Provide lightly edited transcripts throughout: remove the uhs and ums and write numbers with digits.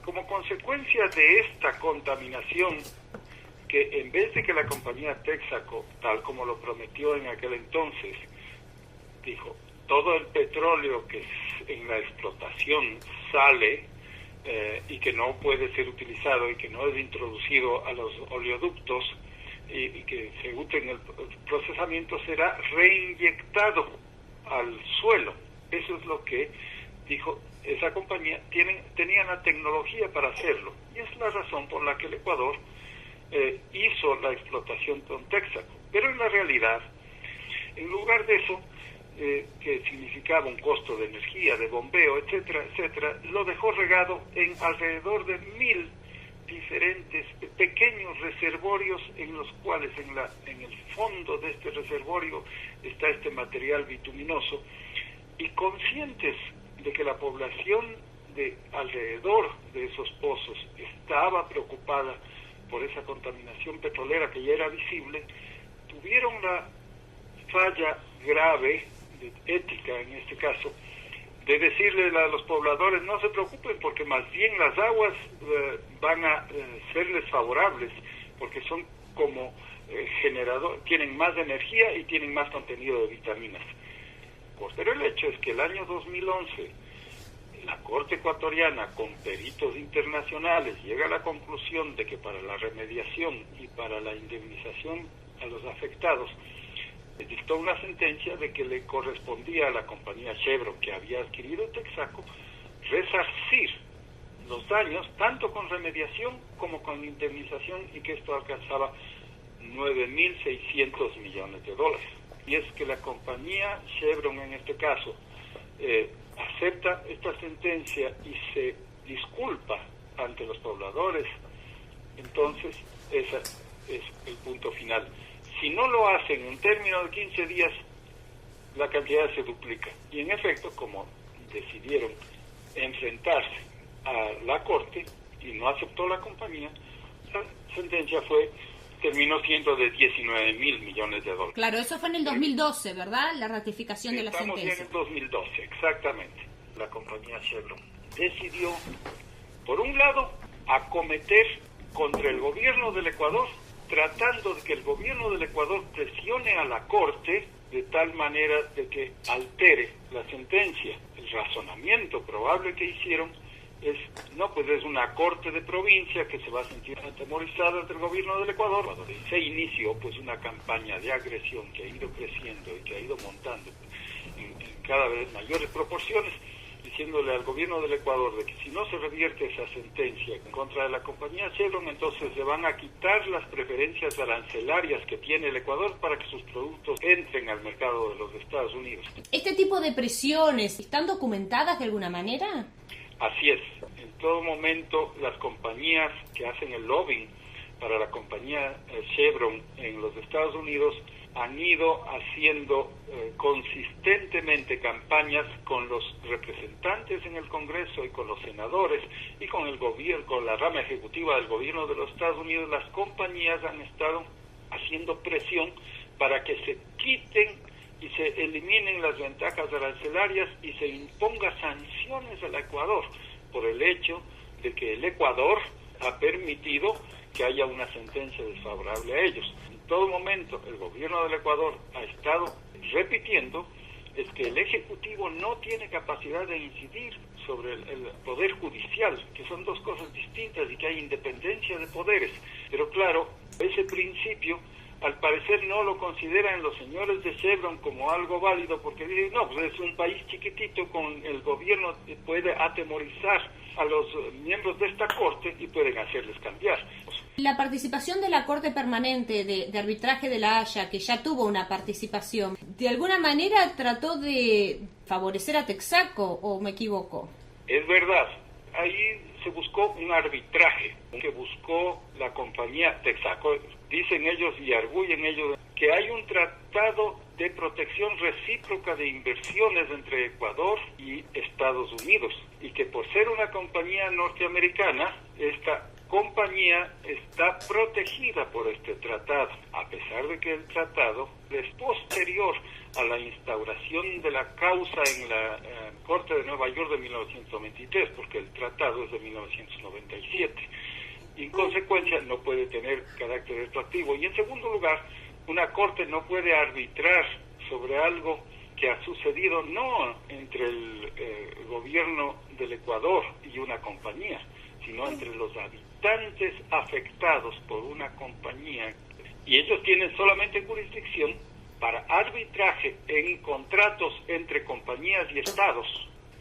Como consecuencia de esta contaminación, que en vez de que la compañía Texaco, tal como lo prometió en aquel entonces, dijo, todo el petróleo que en la explotación sale y que no puede ser utilizado y que no es introducido a los oleoductos y que se use en el procesamiento será reinyectado al suelo. Eso es lo que dijo esa compañía. Tenía la tecnología para hacerlo, y es la razón por la que el Ecuador hizo la explotación con Texaco. Pero en la realidad, en lugar de eso, que significaba un costo de energía, de bombeo, etcétera, etcétera, lo dejó regado en alrededor de 1,000 diferentes pequeños reservorios, en los cuales en el fondo de este reservorio está este material bituminoso, y conscientes de que la población de alrededor de esos pozos estaba preocupada por esa contaminación petrolera que ya era visible, tuvieron la falla grave, ética en este caso, de decirle a los pobladores: no se preocupen, porque más bien las aguas van a serles favorables, porque son como generador, tienen más energía y tienen más contenido de vitaminas. Pero el hecho es que el año 2011 la Corte ecuatoriana, con peritos internacionales, llega a la conclusión de que para la remediación y para la indemnización a los afectados, dictó una sentencia de que le correspondía a la compañía Chevron, que había adquirido Texaco, resarcir los daños tanto con remediación como con indemnización, y que esto alcanzaba $9,600 millones. Y es que la compañía Chevron, en este caso, acepta esta sentencia y se disculpa ante los pobladores. Entonces, ese es el punto final. Si no lo hacen en términos de 15 días, la cantidad se duplica. Y en efecto, como decidieron enfrentarse a la Corte y no aceptó la compañía, la sentencia terminó siendo de $19,000 millones. Claro, eso fue en el 2012, ¿verdad? La ratificación de la sentencia. Estamos en el 2012, exactamente. La compañía Chevron decidió, por un lado, acometer contra el gobierno del Ecuador, tratando de que el gobierno del Ecuador presione a la Corte de tal manera de que altere la sentencia. El razonamiento probable que hicieron es, no, pues es una corte de provincia que se va a sentir atemorizada ante el gobierno del Ecuador. Se inició pues una campaña de agresión que ha ido creciendo y que ha ido montando en cada vez mayores proporciones, diciéndole al gobierno del Ecuador de que si no se revierte esa sentencia en contra de la compañía Chevron, entonces se van a quitar las preferencias arancelarias que tiene el Ecuador para que sus productos entren al mercado de los Estados Unidos. ¿Este tipo de presiones están documentadas de alguna manera? Así es. En todo momento las compañías que hacen el lobbying para la compañía Chevron en los Estados Unidos han ido haciendo consistentemente campañas con los representantes en el Congreso y con los senadores y con el gobierno, con la rama ejecutiva del gobierno de los Estados Unidos. Las compañías han estado haciendo presión para que se quiten y se eliminen las ventajas arancelarias y se imponga sanciones al Ecuador por el hecho de que el Ecuador ha permitido que haya una sentencia desfavorable a ellos. En todo momento el gobierno del Ecuador ha estado repitiendo es que el Ejecutivo no tiene capacidad de incidir sobre el Poder Judicial, que son dos cosas distintas, y que hay independencia de poderes. Pero claro, ese principio al parecer no lo consideran los señores de Chevron como algo válido, porque dicen, no, pues es un país chiquitito, con el gobierno puede atemorizar a los miembros de esta corte y pueden hacerles cambiar. La participación de la Corte Permanente de Arbitraje de La Haya, que ya tuvo una participación, ¿de alguna manera trató de favorecer a Texaco o me equivoco? Es verdad, ahí se buscó un arbitraje que buscó la compañía Texaco. Dicen ellos y arguyen ellos que hay un tratado de protección recíproca de inversiones entre Ecuador y Estados Unidos, y que por ser una compañía norteamericana, esta compañía está protegida por este tratado, a pesar de que el tratado es posterior a la instauración de la causa en la Corte de Nueva York de 1993, porque el tratado es de 1997. Y en consecuencia no puede tener carácter retroactivo. Y en segundo lugar, una corte no puede arbitrar sobre algo que ha sucedido no entre el gobierno del Ecuador y una compañía, sino entre los habitantes afectados por una compañía. Y ellos tienen solamente jurisdicción para arbitraje en contratos entre compañías y estados.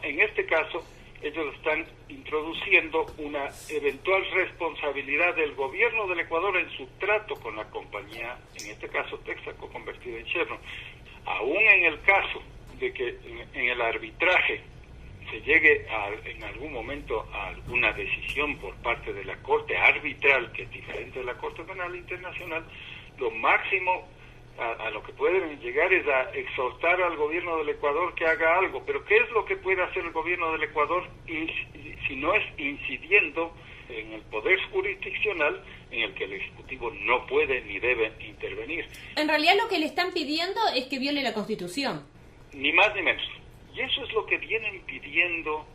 En este caso, ellos están introduciendo una eventual responsabilidad del gobierno del Ecuador en su trato con la compañía, en este caso Texaco, convertida en Chevron. Aún en el caso de que en el arbitraje se llegue en algún momento a alguna decisión por parte de la Corte Arbitral, que es diferente de la Corte Penal Internacional, lo máximo a lo que pueden llegar es a exhortar al gobierno del Ecuador que haga algo. Pero ¿qué es lo que puede hacer el gobierno del Ecuador si no es incidiendo en el poder jurisdiccional en el que el Ejecutivo no puede ni debe intervenir? En realidad lo que le están pidiendo es que viole la Constitución. Ni más ni menos. Y eso es lo que vienen pidiendo.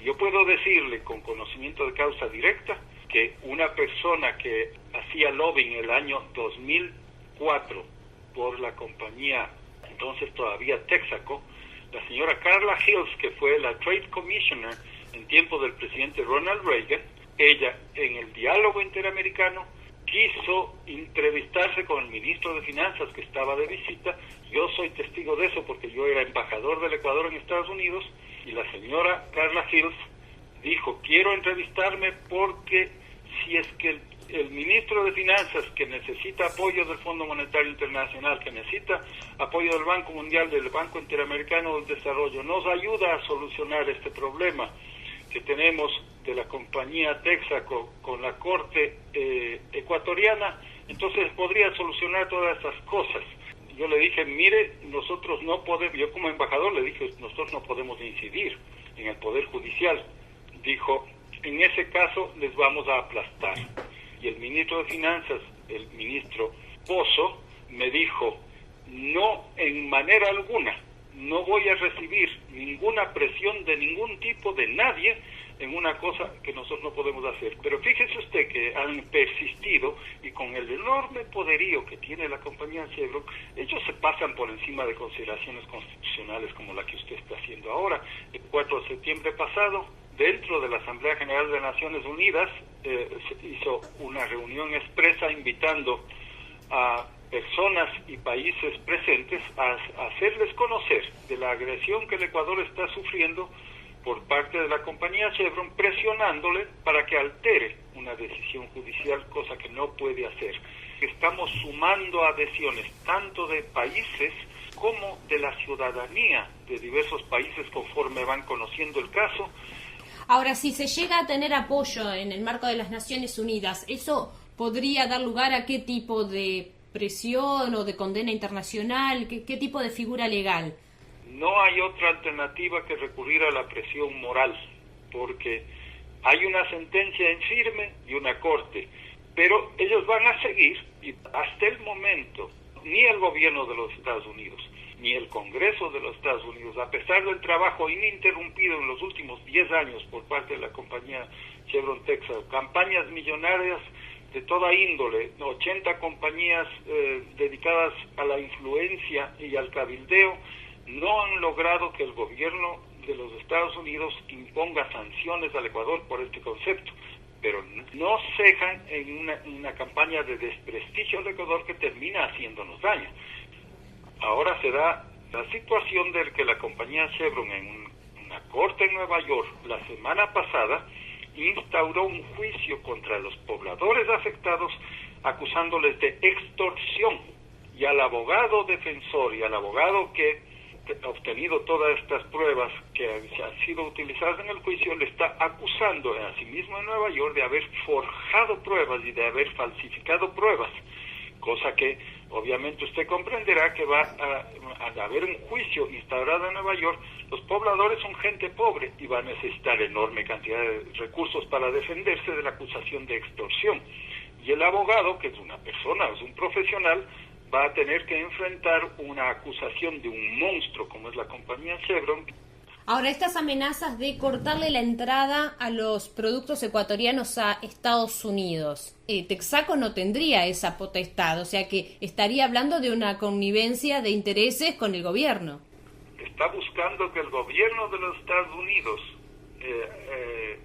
Yo puedo decirle con conocimiento de causa directa que una persona que hacía lobbying el año 2004 por la compañía, entonces todavía Texaco, la señora Carla Hills, que fue la Trade Commissioner en tiempo del presidente Ronald Reagan, ella en el diálogo interamericano quiso entrevistarse con el ministro de Finanzas que estaba de visita. Yo soy testigo de eso porque yo era embajador del Ecuador en Estados Unidos, y la señora Carla Hills dijo: quiero entrevistarme porque si es que el ministro de Finanzas, que necesita apoyo del Fondo Monetario Internacional, que necesita apoyo del Banco Mundial, del Banco Interamericano del Desarrollo, nos ayuda a solucionar este problema que tenemos de la compañía Texaco con la Corte ecuatoriana, entonces podría solucionar todas estas cosas. Yo le dije: mire, nosotros no podemos, yo como embajador le dije, nosotros no podemos incidir en el Poder Judicial. Dijo: en ese caso les vamos a aplastar. Y el ministro de Finanzas, el ministro Pozo, me dijo: no, en manera alguna, no voy a recibir ninguna presión de ningún tipo de nadie en una cosa que nosotros no podemos hacer. Pero fíjese usted que han persistido, y con el enorme poderío que tiene la compañía Chevron, ellos se pasan por encima de consideraciones constitucionales como la que usted está haciendo ahora. El 4 de septiembre pasado, dentro de la Asamblea General de Naciones Unidas, se hizo una reunión expresa invitando a personas y países presentes a hacerles conocer de la agresión que el Ecuador está sufriendo por parte de la compañía Chevron, presionándole para que altere una decisión judicial, cosa que no puede hacer. Estamos sumando adhesiones tanto de países como de la ciudadanía de diversos países conforme van conociendo el caso. Ahora, si se llega a tener apoyo en el marco de las Naciones Unidas, ¿eso podría dar lugar a qué tipo de presión o de condena internacional? ¿Qué tipo de figura legal? No hay otra alternativa que recurrir a la presión moral, porque hay una sentencia en firme y una corte, pero ellos van a seguir, y hasta el momento ni el gobierno de los Estados Unidos ni el Congreso de los Estados Unidos, a pesar del trabajo ininterrumpido en los últimos 10 años por parte de la compañía Chevron Texaco, campañas millonarias de toda índole, 80 compañías dedicadas a la influencia y al cabildeo, no han logrado que el gobierno de los Estados Unidos imponga sanciones al Ecuador por este concepto, pero no cejan en una campaña de desprestigio al Ecuador que termina haciéndonos daño. Ahora se da la situación de que la compañía Chevron en una corte en Nueva York la semana pasada instauró un juicio contra los pobladores afectados acusándoles de extorsión, y al abogado defensor y al abogado que ha obtenido todas estas pruebas que han sido utilizadas en el juicio le está acusando a sí mismo en Nueva York de haber forjado pruebas y de haber falsificado pruebas cosa que obviamente usted comprenderá que va a haber un juicio instaurado en Nueva York. Los pobladores son gente pobre y va a necesitar enorme cantidad de recursos para defenderse de la acusación de extorsión. Y el abogado, que es una persona, es un profesional, va a tener que enfrentar una acusación de un monstruo como es la compañía Chevron. Ahora, estas amenazas de cortarle la entrada a los productos ecuatorianos a Estados Unidos, Texaco no tendría esa potestad, o sea que estaría hablando de una connivencia de intereses con el gobierno. Está buscando que el gobierno de los Estados Unidos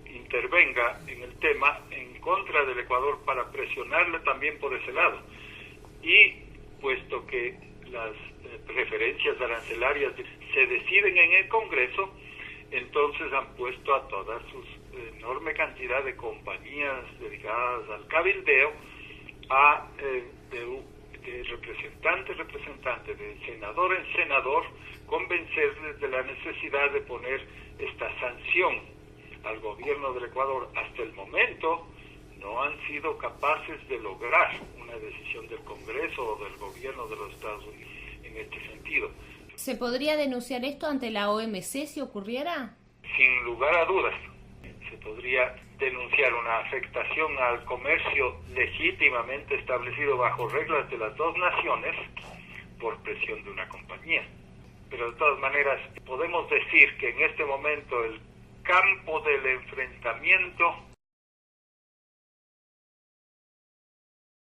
intervenga en el tema en contra del Ecuador para presionarle también por ese lado. Y puesto que las preferencias arancelarias se deciden en el Congreso, entonces han puesto a toda su enorme cantidad de compañías dedicadas al cabildeo de representante, de senador en senador, convencerles de la necesidad de poner esta sanción al gobierno del Ecuador. Hasta el momento no han sido capaces de lograr una decisión del Congreso o del gobierno de los Estados Unidos en este sentido. ¿Se podría denunciar esto ante la OMC si ocurriera? Sin lugar a dudas, se podría denunciar una afectación al comercio legítimamente establecido bajo reglas de las dos naciones por presión de una compañía. Pero de todas maneras, podemos decir que en este momento el campo del enfrentamiento